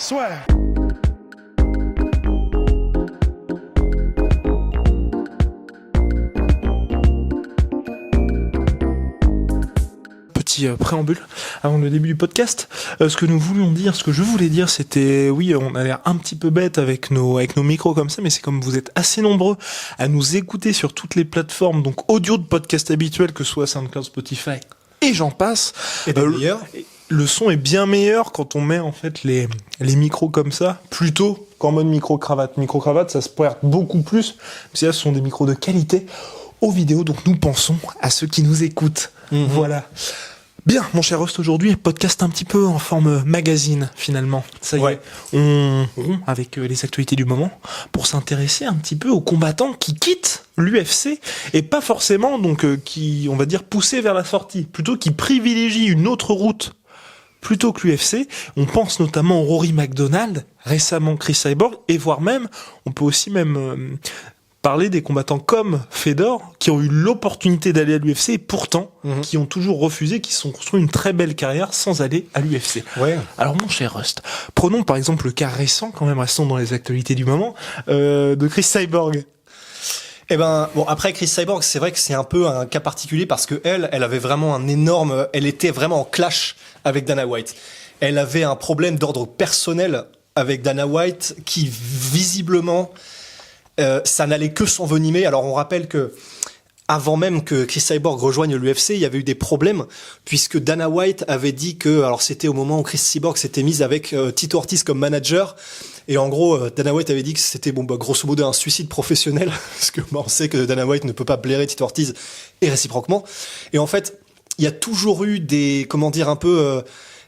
Swear. Petit préambule avant le début du podcast. Ce que je voulais dire, c'était, oui, on a l'air un petit peu bête avec nos micros comme ça, mais c'est comme vous êtes assez nombreux à nous écouter sur toutes les plateformes, donc audio de podcast habituels, que ce soit SoundCloud, Spotify, et j'en passe. Et d'ailleurs, le son est bien meilleur quand on met en fait les micros comme ça, plutôt qu'en mode micro-cravate. Micro-cravate, ça se perd beaucoup plus, parce que là, ce sont des micros de qualité aux vidéos, donc nous pensons à ceux qui nous écoutent. Voilà. Bien, mon cher host, aujourd'hui, podcast un petit peu en forme magazine, finalement. Ça y est, on rompt avec les actualités du moment pour s'intéresser un petit peu aux combattants qui quittent l'UFC et pas forcément, donc, qui, on va dire, poussés vers la sortie, plutôt qui privilégient une autre route plutôt que l'UFC. On pense notamment au Rory McDonald, récemment Chris Cyborg, et voire même, on peut aussi même parler des combattants comme Fedor, qui ont eu l'opportunité d'aller à l'UFC et pourtant, qui ont toujours refusé, qui se sont construits une très belle carrière sans aller à l'UFC. Ouais. Alors mon cher Rust, prenons par exemple le cas récent, quand même restons dans les actualités du moment, de Chris Cyborg. Eh ben, bon, après Chris Cyborg, c'est vrai que c'est un peu un cas particulier parce que elle avait vraiment elle était vraiment en clash avec Dana White. Elle avait un problème d'ordre personnel avec Dana White qui, visiblement, ça n'allait que s'envenimer. Alors, on rappelle que avant même que Chris Cyborg rejoigne l'UFC, il y avait eu des problèmes puisque Dana White avait dit que, alors c'était au moment où Chris Cyborg s'était mise avec Tito Ortiz comme manager. Et en gros, Dana White avait dit que c'était grosso modo un suicide professionnel, parce que on sait que Dana White ne peut pas blairer Tito Ortiz et réciproquement. Et en fait, il y a toujours eu des,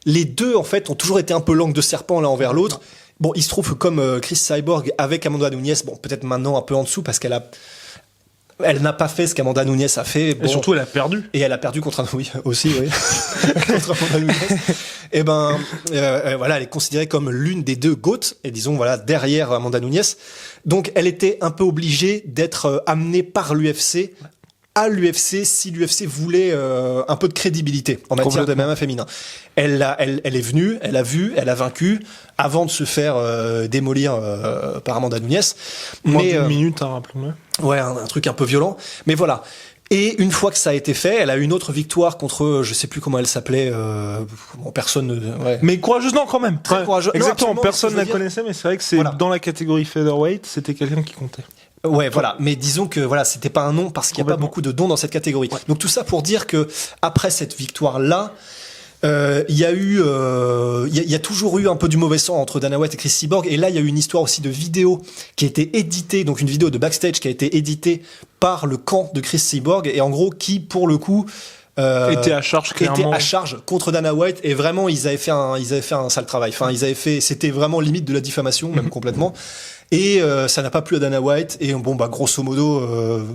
les deux en fait ont toujours été un peu langue de serpent l'un envers l'autre. Bon, il se trouve que comme Chris Cyborg avec Amanda Nunes, bon peut-être maintenant un peu en dessous parce elle n'a pas fait ce qu'Amanda Nunes a fait. Bon, et surtout, elle a perdu. Et elle a perdu contre contre Amanda Nunes. Et voilà, elle est considérée comme l'une des deux GOAT, et disons, voilà, derrière Amanda Nunes. Donc, elle était un peu obligée d'être amenée par l'UFC à l'UFC si l'UFC voulait un peu de crédibilité en matière de MMA féminin. Elle est venue, elle a vu, elle a vaincu avant de se faire démolir par Amanda Nunes. Moins d'une minute, rappelons-le. Ouais, un truc un peu violent. Mais voilà. Et une fois que ça a été fait, elle a eu une autre victoire contre, je sais plus comment elle s'appelait, personne. Ouais. Mais courageuse, non, quand même. Très courageuse. Exactement, personne ne la connaissait, mais c'est vrai que c'est dans la catégorie featherweight, c'était quelqu'un qui comptait. Ouais, voilà. Mais disons que voilà, c'était pas un nom parce qu'il n'y a pas beaucoup de dons dans cette catégorie. Ouais. Donc tout ça pour dire que après cette victoire-là, il y a toujours eu un peu du mauvais sang entre Dana White et Chris Cyborg, et là il y a eu une histoire aussi de vidéo qui a été éditée, donc une vidéo de backstage qui a été éditée par le camp de Chris Cyborg, et en gros qui pour le coup était à charge contre Dana White, et vraiment ils avaient fait un sale travail. Enfin c'était vraiment limite de la diffamation même complètement. Et ça n'a pas plu à Dana White, et grosso modo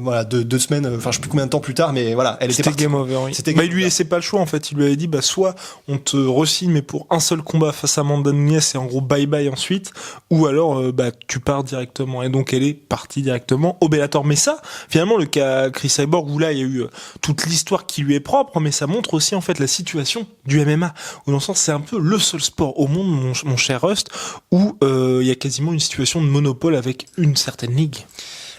voilà, deux semaines, enfin je sais plus combien de temps plus tard, mais voilà, elle était partie. Game over, oui. Il lui laissait pas le choix en fait, il lui avait dit soit on te re-signe mais pour un seul combat face à Amanda Nunes et en gros bye bye ensuite, ou alors tu pars directement, et donc elle est partie directement au Bellator. Mais ça, finalement le cas Chris Cyborg, où là il y a eu toute l'histoire qui lui est propre, mais ça montre aussi en fait la situation du MMA, où dans le sens c'est un peu le seul sport au monde, mon cher Rust, où il y a quasiment une situation de monopole avec une certaine ligue.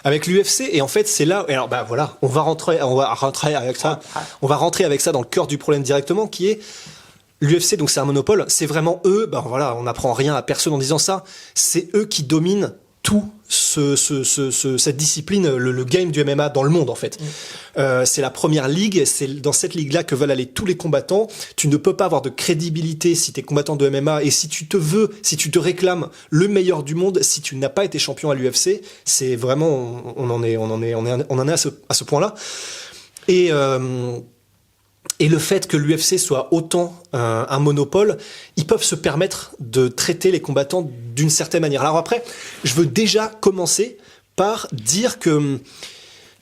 Avec l'UFC, et en fait c'est là, et alors voilà, on va rentrer avec ça. On va rentrer avec ça dans le cœur du problème directement, qui est l'UFC. Donc c'est un monopole, c'est vraiment eux. Voilà, on n'apprend rien à personne en disant ça. C'est eux qui dominent tout cette discipline, le game du MMA dans le monde en fait. C'est la première ligue, c'est dans cette ligue-là que veulent aller tous les combattants. Tu ne peux pas avoir de crédibilité si t'es combattant de MMA, et si tu te réclames le meilleur du monde, si tu n'as pas été champion à l'UFC, c'est vraiment, on en est à ce point-là. Et le fait que l'UFC soit autant un monopole, ils peuvent se permettre de traiter les combattants d'une certaine manière. Alors après, je veux déjà commencer par dire que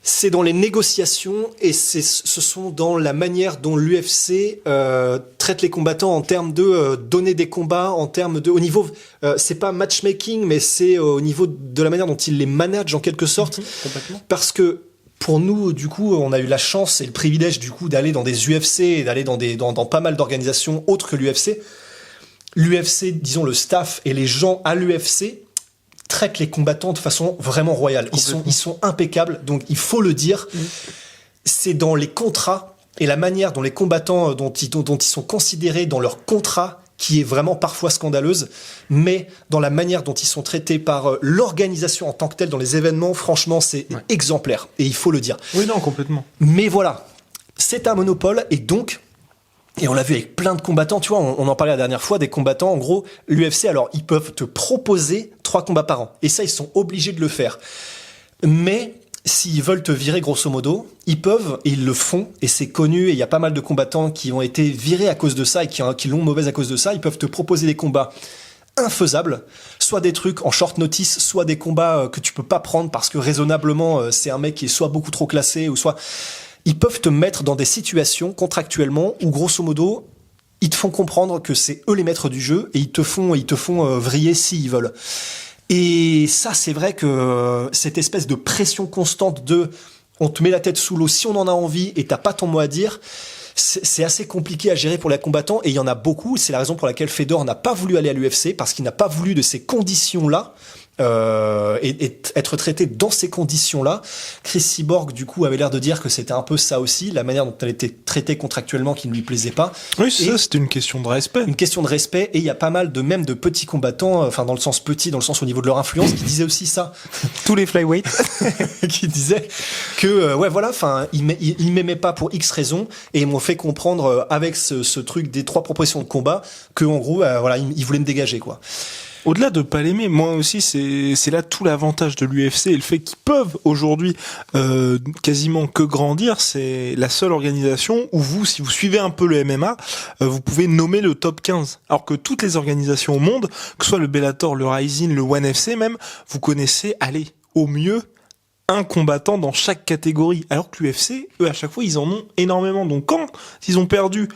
c'est dans les négociations, et ce sont dans la manière dont l'UFC traite les combattants en termes de donner des combats, en termes de, au niveau, c'est pas matchmaking, mais c'est au niveau de la manière dont ils les managent en quelque sorte. Parce que pour nous, du coup, on a eu la chance et le privilège, du coup, d'aller dans des UFC et d'aller dans pas mal d'organisations autres que l'UFC. l'UFC, disons le staff et les gens à l'UFC traitent les combattants de façon vraiment royale. Ils sont impeccables, donc il faut le dire. C'est dans les contrats et la manière dont les combattants dont ils sont considérés dans leurs contrats qui est vraiment parfois scandaleuse, mais dans la manière dont ils sont traités par l'organisation en tant que telle dans les événements, franchement, c'est exemplaire. Et il faut le dire. Oui, non, complètement. Mais voilà, c'est un monopole, et donc, et on l'a vu avec plein de combattants, tu vois, on en parlait la dernière fois, des combattants, en gros, l'UFC, alors, ils peuvent te proposer 3 combats par an. Et ça, ils sont obligés de le faire. Mais s'ils veulent te virer grosso modo, ils peuvent, et ils le font, et c'est connu, et il y a pas mal de combattants qui ont été virés à cause de ça, et qui l'ont mauvaise à cause de ça, ils peuvent te proposer des combats infaisables, soit des trucs en short notice, soit des combats que tu peux pas prendre parce que raisonnablement, c'est un mec qui est soit beaucoup trop classé, ou soit... Ils peuvent te mettre dans des situations contractuellement où grosso modo, ils te font comprendre que c'est eux les maîtres du jeu, et ils te font vriller s'ils veulent. Et ça, c'est vrai que cette espèce de pression constante de on te met la tête sous l'eau si on en a envie et t'as pas ton mot à dire, c'est assez compliqué à gérer pour les combattants, et il y en a beaucoup. C'est la raison pour laquelle Fedor n'a pas voulu aller à l'UFC, parce qu'il n'a pas voulu de ces conditions-là. Et être traité dans ces conditions-là. Chris Cyborg, du coup, avait l'air de dire que c'était un peu ça aussi, la manière dont elle était traitée contractuellement qui ne lui plaisait pas. Oui, c'est ça, c'était une question de respect. Une question de respect, et il y a pas mal de petits combattants, enfin dans le sens petit, dans le sens au niveau de leur influence, qui disaient aussi ça. Tous les flyweights. Qui disaient que, ouais, voilà, enfin, ils m'aimaient pas pour X raisons, et ils m'ont fait comprendre, avec ce truc des 3 propositions de combat, que, en gros, voilà, ils voulaient me dégager, quoi. Au-delà de pas l'aimer, moi aussi, c'est là tout l'avantage de l'UFC, et le fait qu'ils peuvent aujourd'hui quasiment que grandir. C'est la seule organisation où vous, si vous suivez un peu le MMA, vous pouvez nommer le top 15. Alors que toutes les organisations au monde, que ce soit le Bellator, le Rising, le ONE FC même, vous connaissez, allez, au mieux, un combattant dans chaque catégorie. Alors que l'UFC, eux, à chaque fois, ils en ont énormément. Donc quand ils ont perdu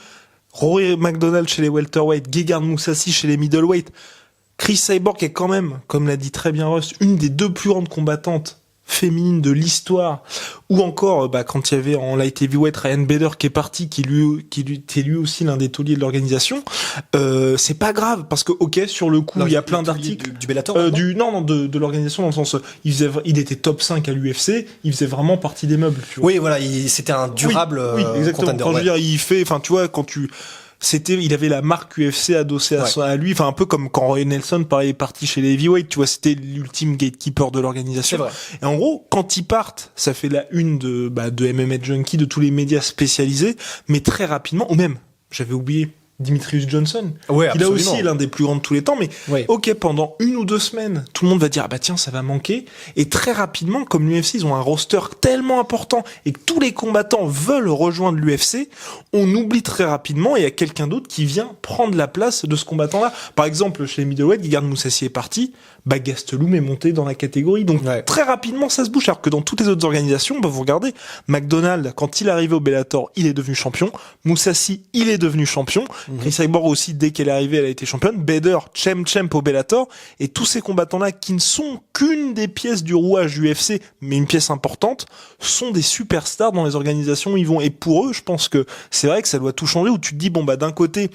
Rory McDonald chez les welterweight, Gegard Mousasi chez les middleweight, Chris Cyborg est quand même, comme l'a dit très bien Rust, une des 2 plus grandes combattantes féminines de l'histoire. Ou encore, quand il y avait en light heavyweight Ryan Bader qui est parti, qui était lui aussi l'un des tauliers de l'organisation, c'est pas grave, parce que, ok, sur le coup, il y a plein d'articles. Du Bellator? De l'organisation, dans le sens, il était top 5 à l'UFC, il faisait vraiment partie des meubles, tu vois. Oui, voilà, c'était un durable, oui, exactement. contender. Quand je veux dire, il fait, enfin, tu vois, il avait la marque UFC adossée à lui, enfin un peu comme quand Roy Nelson est parti chez les heavyweight, tu vois, c'était l'ultime gatekeeper de l'organisation. C'est vrai. Et en gros, quand ils partent, ça fait la une de MMA Junkie, de tous les médias spécialisés, mais très rapidement, ou même, j'avais oublié, Demetrius Johnson, ouais, il a aussi l'un des plus grands de tous les temps, mais ok, pendant 1 ou 2 semaines, tout le monde va dire, tiens, ça va manquer, et très rapidement, comme l'UFC, ils ont un roster tellement important, et que tous les combattants veulent rejoindre l'UFC, on oublie très rapidement, et il y a quelqu'un d'autre qui vient prendre la place de ce combattant-là. Par exemple, chez les middleweight, Gegard Mousasi est parti, Gastelum est monté dans la catégorie, donc très rapidement, ça se bouge, alors que dans toutes les autres organisations, vous regardez, McDonald, quand il est arrivé au Bellator, il est devenu champion, Mousasi, il est devenu champion, Chris Cyborg aussi, dès qu'elle est arrivée, elle a été championne. Bader, champ au Bellator. Et tous ces combattants-là, qui ne sont qu'une des pièces du rouage du UFC, mais une pièce importante, sont des superstars dans les organisations où ils vont. Et pour eux, je pense que c'est vrai que ça doit tout changer, où tu te dis, d'un côté,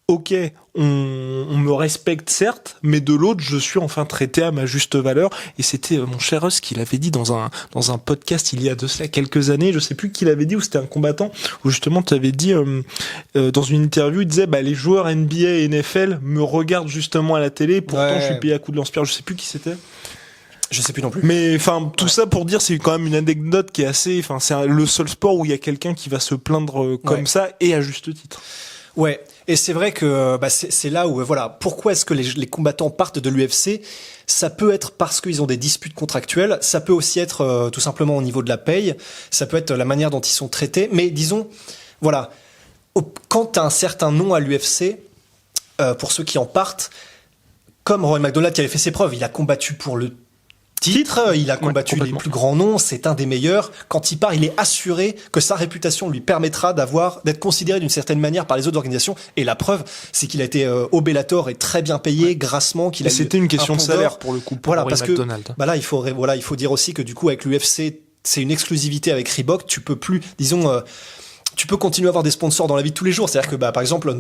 ok, on me respecte certes, mais de l'autre, je suis enfin traité à ma juste valeur. Et c'était mon cher Russ qui l'avait dit dans un podcast il y a de cela quelques années. Je sais plus qui l'avait dit, ou c'était un combattant, où justement tu avais dit dans une interview, il disait les joueurs NBA et NFL me regardent justement à la télé, pourtant je suis payé à coups de lance-pierre. Je sais plus qui c'était. Je sais plus non plus. Mais enfin, tout ça pour dire, c'est quand même une anecdote qui est assez. Enfin, c'est le seul sport où il y a quelqu'un qui va se plaindre comme ça, et à juste titre. Ouais, et c'est vrai que c'est là où voilà, pourquoi est-ce que les combattants partent de l'UFC? Ça peut être parce qu'ils ont des disputes contractuelles, ça peut aussi être tout simplement au niveau de la paye, ça peut être la manière dont ils sont traités, mais disons, voilà, quand t'as un certain nom à l'UFC, pour ceux qui en partent, comme Roy McDonald qui avait fait ses preuves, il a combattu pour le titre, il a combattu les plus grands noms, c'est un des meilleurs. Quand il part, il est assuré que sa réputation lui permettra d'être considéré d'une certaine manière par les autres organisations. Et la preuve, c'est qu'il a été au Bellator et très bien payé, grassement. C'était une question de salaire pour le coup. Pour Rory McDonald. Là, il faut dire aussi que du coup, avec l'UFC, c'est une exclusivité avec Reebok. Tu peux plus, disons. tu peux continuer à avoir des sponsors dans la vie de tous les jours. C'est-à-dire que, par exemple,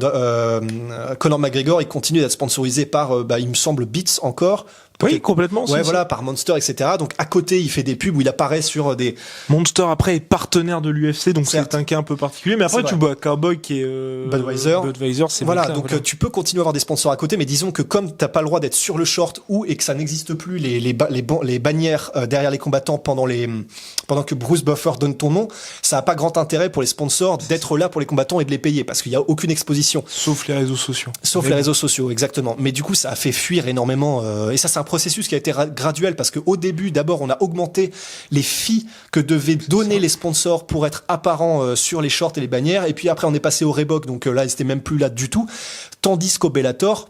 Conor McGregor, il continue d'être sponsorisé par, il me semble, Beats encore. Oui, complètement. Ouais, voilà, par Monster, etc. Donc, à côté, il fait des pubs où il apparaît sur des... Monster, après, est partenaire de l'UFC, donc c'est un cas un peu particulier. Mais après, tu vois Cowboy qui est... Budweiser, c'est voilà, clair, donc voilà. Tu peux continuer à avoir des sponsors à côté, mais disons que comme t'as pas le droit d'être sur le short et que ça n'existe plus les bannières derrière les combattants pendant que Bruce Buffer donne ton nom, ça a pas grand intérêt pour les sponsors d'être là pour les combattants et de les payer parce qu'il y a aucune exposition. Sauf les réseaux sociaux. Réseaux sociaux, exactement. Mais du coup, ça a fait fuir énormément. Et ça, c'est un processus qui a été graduel parce qu'au début, d'abord, on a augmenté les fees que devaient donner les sponsors pour être apparents sur les shorts et les bannières. Et puis après, on est passé au Reebok, donc là, ils étaient même plus là du tout. Tandis qu'au Bellator,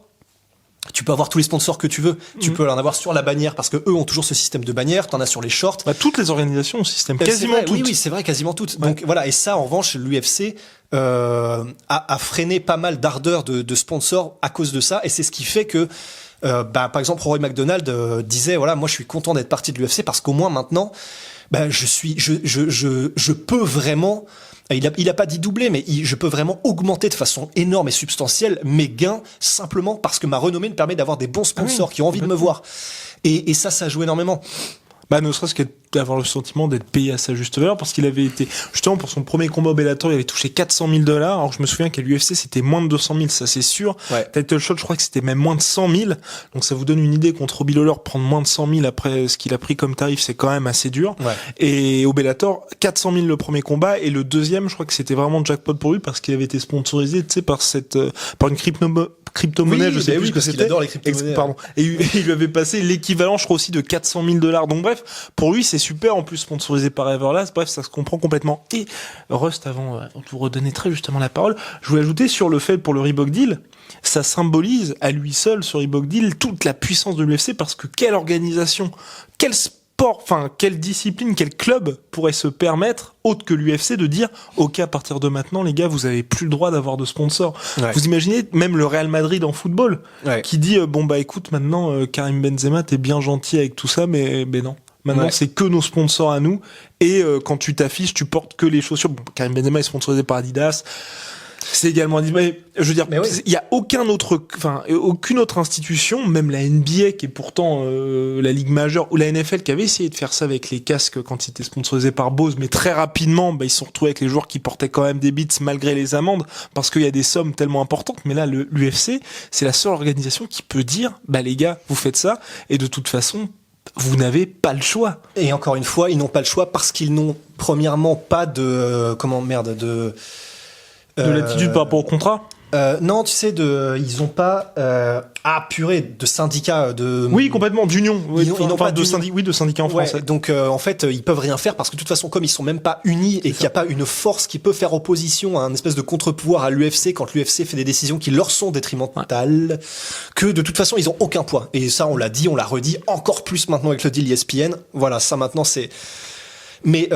tu peux avoir tous les sponsors que tu veux. Tu peux en avoir sur la bannière parce que eux ont toujours ce système de bannière. T'en as sur les shorts. Toutes les organisations ont ce système, quasiment toutes. Oui, c'est vrai, quasiment toutes. Ouais. Donc voilà. Et ça, en revanche, l'UFC a freiné pas mal d'ardeur de sponsors à cause de ça. Et c'est ce qui fait que par exemple, Rory McDonald disait voilà, moi je suis content d'être parti de l'UFC parce qu'au moins maintenant, je peux vraiment. Il a pas dit doubler, mais je peux vraiment augmenter de façon énorme et substantielle mes gains simplement parce que ma renommée me permet d'avoir des bons sponsors qui ont envie de me voir. Et ça joue énormément. Ne serait-ce que d'avoir le sentiment d'être payé à sa juste valeur, parce qu'il avait été, justement, pour son premier combat au Bellator, il avait touché 400 000 $. Alors, je me souviens qu'à l'UFC, c'était moins de 200 000, ça c'est sûr. Ouais. Title Shot, je crois que c'était même moins de 100 000. Donc, ça vous donne une idée contre Robbie Lawler, prendre moins de 100 000 après ce qu'il a pris comme tarif, c'est quand même assez dur. Ouais. Et au Bellator, 400 000 le premier combat, et le deuxième, je crois que c'était vraiment jackpot pour lui, parce qu'il avait été sponsorisé, tu sais, par une crypto-monnaie, je sais plus ce que c'était. Il adore les crypto-monnaies. Pardon. Et il lui avait passé l'équivalent, je crois aussi, de 400 000 $. Donc, bref, pour lui, c'est super, en plus sponsorisé par Everlast. Bref, ça se comprend complètement. Et Rust, avant de vous redonner très justement la parole, je voulais ajouter sur le fait pour le Reebok Deal, ça symbolise à lui seul, ce Reebok Deal, toute la puissance de l'UFC, parce que quelle organisation, quel sport, enfin, quelle discipline, quel club pourrait se permettre, autre que l'UFC, de dire, ok, à partir de maintenant, les gars, vous avez plus le droit d'avoir de sponsors. Ouais. Vous imaginez, même le Real Madrid en football, Ouais. qui dit, écoute, maintenant, Karim Benzema, t'es bien gentil avec tout ça, mais non. Maintenant, c'est que nos sponsors à nous. Et quand tu t'affiches, tu portes que les chaussures. Bon, Karim Benzema est sponsorisé par Adidas. C'est également Adidas. Mais je veux dire, il y a aucune autre institution, même la NBA qui est pourtant la ligue majeure, ou la NFL qui avait essayé de faire ça avec les casques quand ils étaient sponsorisés par Bose, mais très rapidement, ils se sont retrouvés avec les joueurs qui portaient quand même des beats malgré les amendes, parce qu'il y a des sommes tellement importantes. Mais là, l'UFC, c'est la seule organisation qui peut dire, les gars, vous faites ça, et de toute façon, vous n'avez pas le choix. Et encore une fois, ils n'ont pas le choix parce qu'ils n'ont premièrement pas de l'attitude par rapport au contrat. Non, tu sais, ils ont pas de syndicat de. Oui, complètement d'union. Ils n'ont pas de syndicat en français. Donc en fait, ils peuvent rien faire parce que de toute façon, comme ils sont même pas unis et qu'il n'y a pas une force qui peut faire opposition à un espèce de contre-pouvoir à l'UFC quand l'UFC fait des décisions qui leur sont détrimentales, que de toute façon ils ont aucun poids. Et ça, on l'a dit, on l'a redit encore plus maintenant avec le deal ESPN. Voilà, ça maintenant c'est. Mais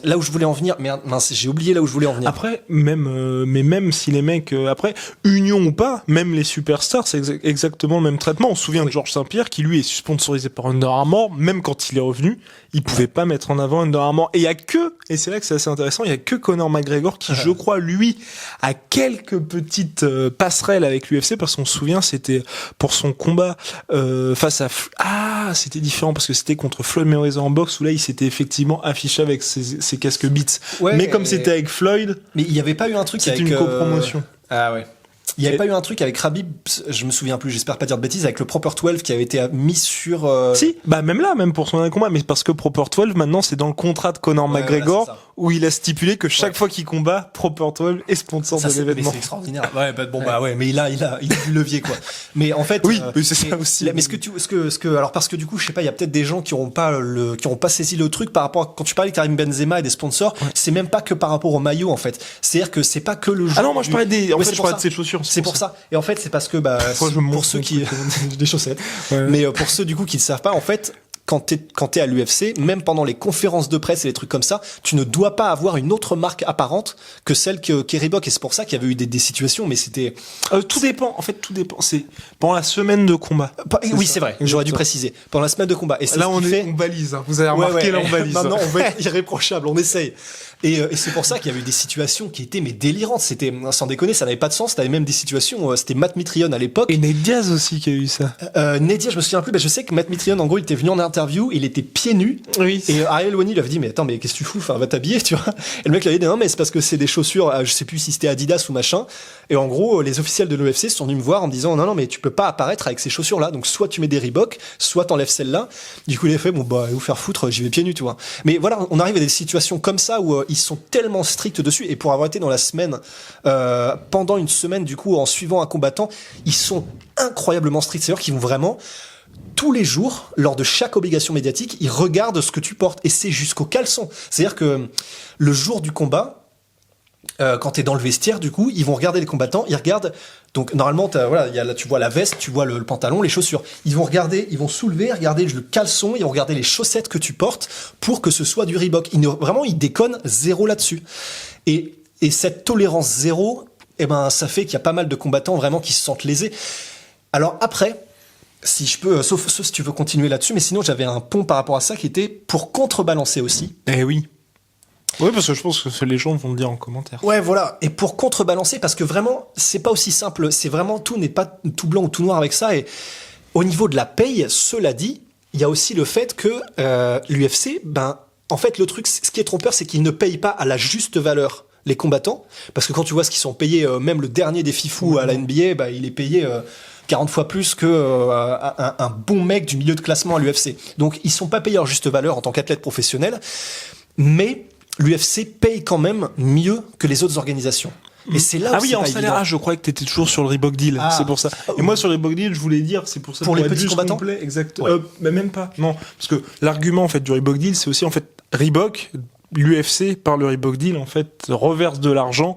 là où je voulais en venir, mince, j'ai oublié là où je voulais en venir. Après, même si les mecs, après, union ou pas, même les superstars, c'est exactement le même traitement. On se souvient de Georges Saint-Pierre qui lui est sponsorisé par Under Armour, même quand il est revenu, il pouvait pas mettre en avant Under Armour. Et il y a que, et c'est là que c'est assez intéressant, il y a que Conor McGregor qui, je crois, lui, a quelques petites passerelles avec l'UFC, parce qu'on se souvient, c'était pour son combat face à c'était différent parce que c'était contre Floyd Mayweather en boxe, où là il s'était effectivement affiché avec ses casques Beats. Ouais, mais comme c'était avec Floyd, mais il n'y avait pas eu un truc avec une copromotion. Ah ouais. Il n'y avait pas eu un truc avec Khabib, je me souviens plus, j'espère pas dire de bêtises, avec le Proper 12 qui avait été mis sur... Si, même pour son dernier combat, mais parce que Proper 12, maintenant, c'est dans le contrat de Conor McGregor, voilà, où il a stipulé que chaque fois qu'il combat, Proper 12 est sponsor de l'événement. C'est extraordinaire. Mais il a du levier, quoi. Mais en fait... Oui, c'est ça aussi. Mais alors parce que du coup, je sais pas, il y a peut-être des gens qui ont pas saisi le truc par rapport à, quand tu parlais de Karim Benzema et des sponsors, c'est même pas que par rapport au maillot, en fait. C'est-à-dire que c'est pas que le jeu. Ah non, moi je parlais je parlais de ses chaussures. C'est pour ça. Et en fait, c'est parce que pour ceux qui des chaussettes. Ouais. Mais pour ceux du coup qui ne savent pas, en fait, quand t'es à l'UFC, même pendant les conférences de presse et les trucs comme ça, tu ne dois pas avoir une autre marque apparente que celle qu'est Reebok. Et c'est pour ça qu'il y avait eu des situations, mais c'était... Tout dépend, en fait, tout dépend. C'est pendant la semaine de combat. Oui, c'est vrai, j'aurais dû préciser. Pendant la semaine de combat. Et c'est là, on balise, hein. Vous avez remarqué, là, on balise. Maintenant, on va être irréprochable, on essaye. Et c'est pour ça qu'il y avait eu des situations qui étaient mais délirantes. C'était, sans déconner, ça n'avait pas de sens. T'avais même des situations, c'était Matt Mitrione à l'époque. Et Nate Diaz aussi qui a eu ça. Nate Diaz, je me souviens plus, mais je sais que Matt Mitrione, en gros, il était venu en interview, il était pieds nus. Oui. Et Ariel Helwani lui avait dit, mais attends, mais qu'est-ce que tu fous? Enfin, va t'habiller, tu vois. Et le mec lui avait dit, non, mais c'est parce que c'est des chaussures, je sais plus si c'était Adidas ou machin. Et en gros, les officiels de l'UFC sont venus me voir en me disant, non, mais tu peux pas apparaître avec ces chaussures-là. Donc, soit tu mets des Reebok, soit t'enlèves celle-là. Du coup, il a fait, bon, bah, vous faire foutre, j'y vais pieds nus, tu vois. Mais voilà, on arrive à des situations comme ça où ils sont tellement stricts dessus. Et pour avoir été dans la semaine, pendant une semaine, du coup, en suivant un combattant, ils sont incroyablement stricts. C'est-à-dire qu'ils vont vraiment, tous les jours, lors de chaque obligation médiatique, ils regardent ce que tu portes. Et c'est jusqu'au caleçon. C'est-à-dire que le jour du combat, quand t'es dans le vestiaire, du coup, ils vont regarder les combattants, ils regardent, donc normalement, là, tu vois la veste, tu vois le pantalon, les chaussures. Ils vont regarder, ils vont soulever, regarder le caleçon, ils vont regarder les chaussettes que tu portes pour que ce soit du Reebok. Vraiment, ils déconnent zéro là-dessus. Et cette tolérance zéro, ça fait qu'il y a pas mal de combattants vraiment qui se sentent lésés. Alors après, si je peux, sauf si tu veux continuer là-dessus, mais sinon j'avais un pont par rapport à ça qui était pour contrebalancer aussi. Eh oui. Oui, parce que je pense que les gens vont le dire en commentaire. Ouais, voilà. Et pour contrebalancer, parce que vraiment, c'est pas aussi simple. C'est vraiment tout n'est pas tout blanc ou tout noir avec ça. Et au niveau de la paye, cela dit, il y a aussi le fait que l'UFC, en fait, le truc, ce qui est trompeur, c'est qu'ils ne payent pas à la juste valeur les combattants. Parce que quand tu vois ce qu'ils sont payés, même le dernier des fifous à la NBA, il est payé 40 fois plus que un bon mec du milieu de classement à l'UFC. Donc, ils sont pas payés à leur juste valeur en tant qu'athlète professionnel. Mais l'UFC paye quand même mieux que les autres organisations. Et c'est là où oui, en salaire, je croyais que t'étais toujours sur le Reebok Deal. C'est pour ça. Et moi, sur le Reebok Deal, je voulais dire, c'est pour ça. Pour les petits combattants. Complet, exact. Ouais. Mais même pas. Non. Parce que l'argument, en fait, du Reebok Deal, c'est aussi, en fait, Reebok, l'UFC, par le Reebok Deal, en fait, reverse de l'argent,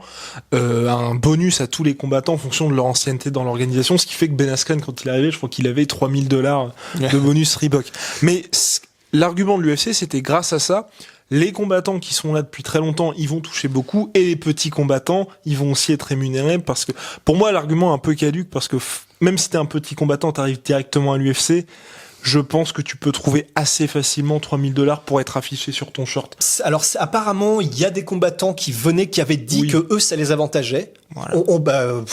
un bonus à tous les combattants en fonction de leur ancienneté dans l'organisation. Ce qui fait que Ben Askren, quand il est arrivé, je crois qu'il avait $3,000 de bonus Reebok. Mais l'argument de l'UFC, c'était grâce à ça, les combattants qui sont là depuis très longtemps, ils vont toucher beaucoup, et les petits combattants, ils vont aussi être rémunérés, parce que, pour moi, l'argument est un peu caduc, parce que même si t'es un petit combattant, t'arrives directement à l'UFC, je pense que tu peux trouver assez facilement $3,000 pour être affiché sur ton short. Alors, apparemment, il y a des combattants qui avaient dit que eux, ça les avantageait. Voilà.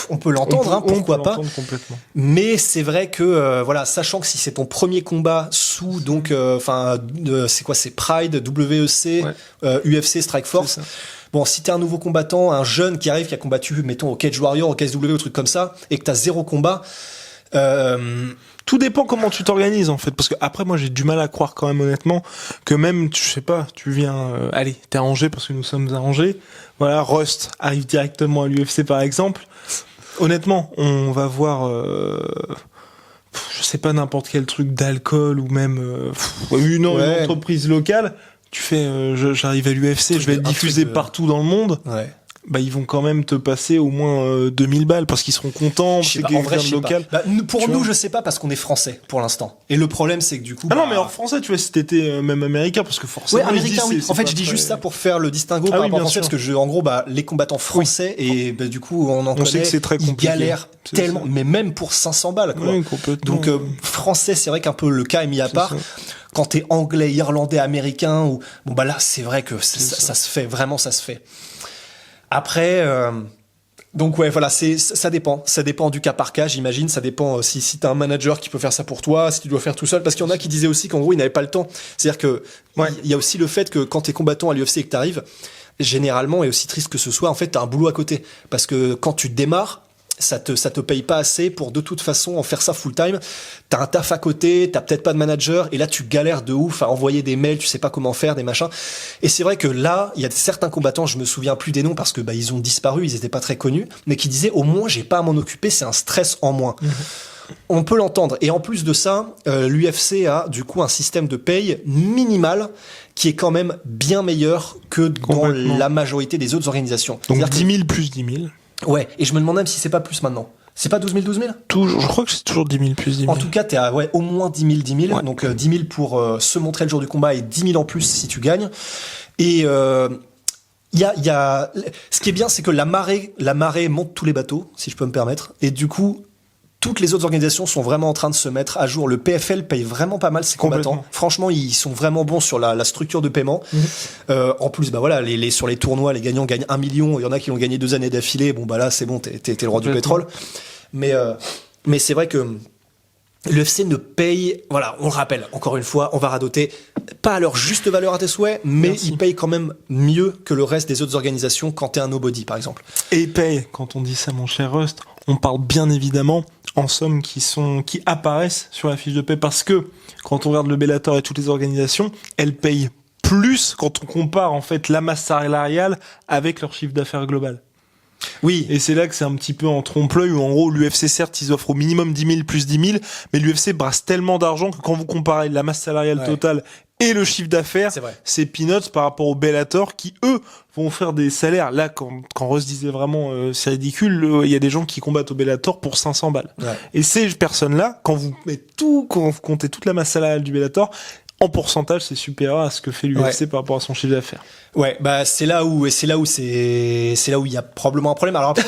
On peut l'entendre, pourquoi pas. Complètement. Mais c'est vrai que, sachant que si c'est ton premier combat sous, donc, c'est quoi, c'est Pride, WEC, UFC, Strikeforce. Bon, si t'es un nouveau combattant, un jeune qui arrive, qui a combattu, mettons, au Cage Warrior, au KSW, au truc comme ça, et que t'as 0 combat, tout dépend comment tu t'organises en fait, parce que après moi j'ai du mal à croire quand même honnêtement que même je sais pas, tu viens t'es à Angers parce que nous sommes à Angers, voilà, Rust arrive directement à l'UFC par exemple. Honnêtement, on va voir je sais pas, n'importe quel truc d'alcool ou même une entreprise locale, tu fais j'arrive à l'UFC, je vais être diffusé partout dans le monde. Ouais. Ils vont quand même te passer au moins 2,000 balles parce qu'ils seront contents. C'est quelqu'un de local. Pour nous, je sais pas parce qu'on est français pour l'instant. Et le problème, c'est que du coup. non, mais hors français, tu vois, si t'étais même américain, parce que forcément. Ouais, américain, oui. En fait, je dis juste ça pour faire le distinguo par rapport au français, parce que en gros, les combattants français et du coup, on connaît. Sait que c'est très compliqué. Ils galèrent tellement, mais même pour 500 balles, quoi. Oui, complètement. Donc, français, c'est vrai qu'un peu le cas est mis à part. Quand t'es anglais, irlandais, américain, ou là, c'est vrai que ça se fait. Vraiment, ça se fait. Après, donc ouais, voilà, ça dépend du cas par cas, j'imagine. Ça dépend si t'as un manager qui peut faire ça pour toi, si tu dois faire tout seul. Parce qu'il y en a qui disaient aussi qu'en gros, ils n'avaient pas le temps. C'est-à-dire que il y a aussi le fait que quand t'es combattant à l'UFC et que t'arrives, généralement, et aussi triste que ce soit, en fait, t'as un boulot à côté. Parce que quand tu démarres, ça te paye pas assez pour de toute façon en faire ça full time. T'as un taf à côté, t'as peut-être pas de manager, et là tu galères de ouf à envoyer des mails, tu sais pas comment faire, des machins. Et c'est vrai que là, il y a certains combattants, je me souviens plus des noms parce que ils ont disparu, ils étaient pas très connus, mais qui disaient au moins j'ai pas à m'en occuper, c'est un stress en moins. On peut l'entendre. Et en plus de ça, l'UFC a du coup un système de paye minimal qui est quand même bien meilleur que dans la majorité des autres organisations. Donc 10 000 plus 10 000. Ouais, et je me demande même si c'est pas plus maintenant. C'est pas 12 000, 12 000? Toujours, je crois que c'est toujours 10 000 plus 10 000. En tout cas, t'es à au moins 10 000, 10 000. Ouais. Donc 10 000 pour se montrer le jour du combat et 10 000 en plus si tu gagnes. Et ce qui est bien, c'est que la marée monte tous les bateaux, si je peux me permettre. Et du coup, toutes les autres organisations sont vraiment en train de se mettre à jour. Le PFL paye vraiment pas mal ses combattants. Franchement, ils sont vraiment bons sur la structure de paiement. En plus, bah voilà, sur les tournois, les gagnants gagnent 1 million. Il y en a qui l'ont gagné 2 années d'affilée. Bon, bah là, c'est bon, t'es le roi du pétrole. Mais c'est vrai que l'UFC ne paye, voilà, on le rappelle, encore une fois, on va radoter, pas à leur juste valeur à tes souhaits, mais ils payent quand même mieux que le reste des autres organisations quand t'es un nobody, par exemple. Et ils payent, quand on dit ça, mon cher Rust, on parle bien évidemment en sommes qui apparaissent sur la fiche de paie, parce que quand on regarde le Bellator et toutes les organisations, elles payent plus quand on compare en fait la masse salariale avec leur chiffre d'affaires global. Oui. Et c'est là que c'est un petit peu en trompe-l'œil où en gros l'UFC certes ils offrent au minimum 10 000 plus 10 000, mais l'UFC brasse tellement d'argent que quand vous comparez la masse salariale totale et le chiffre d'affaires, c'est peanuts par rapport au Bellator qui eux vont offrir des salaires. Là quand Russ disait vraiment c'est ridicule, il y a des gens qui combattent au Bellator pour 500 balles. Ouais. Et ces personnes-là, quand vous comptez toute la masse salariale du Bellator, en pourcentage, c'est supérieur à ce que fait l'UFC par rapport à son chiffre d'affaires. Ouais, bah c'est là où il y a probablement un problème. Alors après,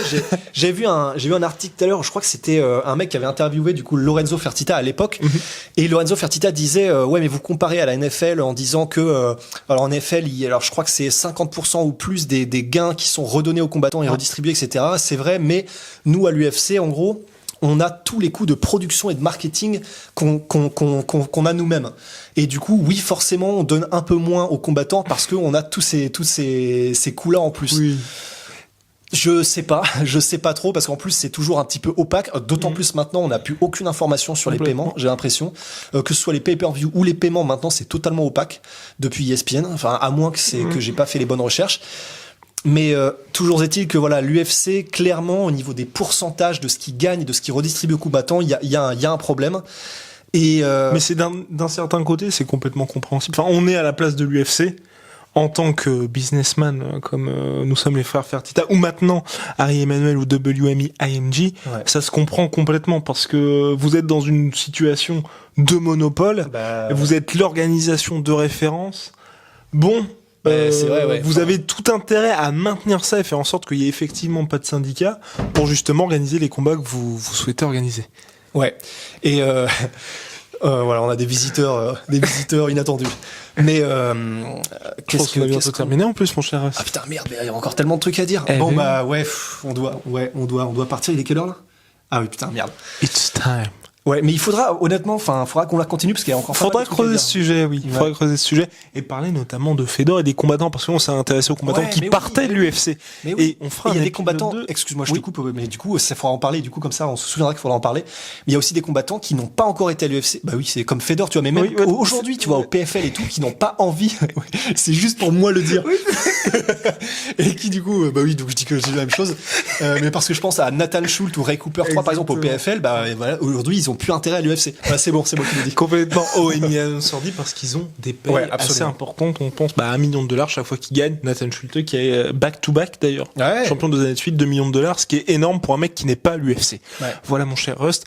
j'ai vu un article tout à l'heure. Je crois que c'était un mec qui avait interviewé du coup Lorenzo Fertitta à l'époque. Et Lorenzo Fertitta disait ouais, mais vous comparez à la NFL en disant que alors en NFL, alors je crois que c'est 50% ou plus des gains qui sont redonnés aux combattants et redistribués, etc. C'est vrai, mais nous à l'UFC, en gros, on a tous les coûts de production et de marketing qu'on a nous-mêmes. Et du coup, oui, forcément, on donne un peu moins aux combattants parce qu'on a tous ces coûts-là en plus. Oui. Je sais pas trop parce qu'en plus c'est toujours un petit peu opaque. D'autant plus maintenant, on n'a plus aucune information sur les paiements. J'ai l'impression que ce soit les pay-per-view ou les paiements maintenant, c'est totalement opaque depuis ESPN. Enfin, à moins que j'ai pas fait les bonnes recherches. Mais toujours est-il que voilà, l'UFC, clairement, au niveau des pourcentages de ce qu'ils gagnent et de ce qu'ils redistribuent aux combattants, il y a un problème. Et mais c'est d'un certain côté, c'est complètement compréhensible. Enfin, on est à la place de l'UFC en tant que businessman, comme nous sommes les frères Fertitta, ou maintenant Harry Emmanuel ou WMI IMG, ça se comprend complètement parce que vous êtes dans une situation de monopole, vous êtes l'organisation de référence. Bon. C'est vrai, vous avez tout intérêt à maintenir ça et faire en sorte qu'il y ait effectivement pas de syndicat pour justement organiser les combats que vous souhaitez organiser. Ouais. Et voilà, on a des visiteurs inattendus. Mais qu'est-ce qu'on va bientôt terminer en plus, mon cher Russ. Ah putain merde, il y a encore tellement de trucs à dire. Bon bah ouais, on doit partir. Il est quelle heure là? Ah oui putain merde. It's time. Ouais, mais il faudra, honnêtement, faudra qu'on la continue parce qu'il y a encore. Faudra creuser ce sujet, oui. Il faudra creuser ce sujet et parler notamment de Fedor et des combattants parce qu'on s'est intéressé aux combattants qui partaient de l'UFC. Et on fera. Il y a des combattants. Excuse-moi, je te coupe, mais du coup, ça faudra en parler. Du coup, comme ça, on se souviendra qu'il faudra en parler. Mais il y a aussi des combattants qui n'ont pas encore été à l'UFC. Bah oui, c'est comme Fedor, tu vois. Mais même aujourd'hui, tu vois, au PFL et tout, qui n'ont pas envie. C'est juste pour moi le dire. Et qui du coup, bah oui, donc je dis que je dis la même chose. Mais parce que je pense à Nathan Schultz ou Ray Cooper 3 par exemple au PFL, bah voilà, aujourd'hui, ils ont plus intérêt à l'UFC. Bah, c'est bon, qui le dit. Complètement sordi parce qu'ils ont des payes assez importantes. On pense à $1 million chaque fois qu'ils gagnent. Nathan Schulte qui est back-to-back d'ailleurs. Ouais. Champion 2 années de suite, $2 millions, ce qui est énorme pour un mec qui n'est pas à l'UFC. Ouais. Voilà mon cher Rust.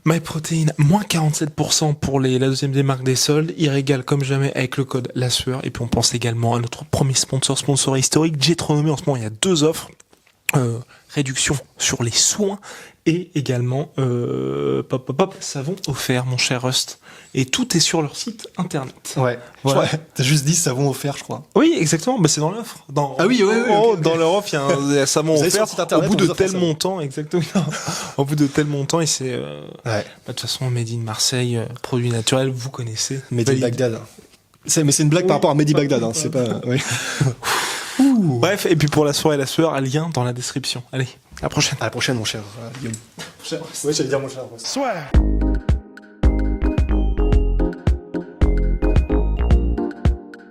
MyProtein, moins 47% pour la deuxième des marques des soldes. Il régale comme jamais avec le code La Sueur. Et puis on pense également à notre premier sponsor historique, Jetronomy. En ce moment, il y a 2 offres. Réduction sur les soins et également savon offert, mon cher Rust. Et tout est sur leur site internet. Ouais. Voilà. T'as juste dit savon offert, je crois. Oui, exactement. Bah, c'est dans l'offre. Dans leur offre, il y a un savon offert au bout de tel montant. Exactement. Au bout de tel montant, et c'est de toute façon Made in Marseille, produit naturel, vous connaissez. Made in Bagdad. Mais c'est une blague par rapport à Mehdi Bagdad. C'est pas. Ouais. Bref, et puis pour la soirée et la sueur, un lien dans la description. Allez, à la prochaine. À la prochaine, mon cher Guillaume. Ouais, j'allais dire mon cher. Soit.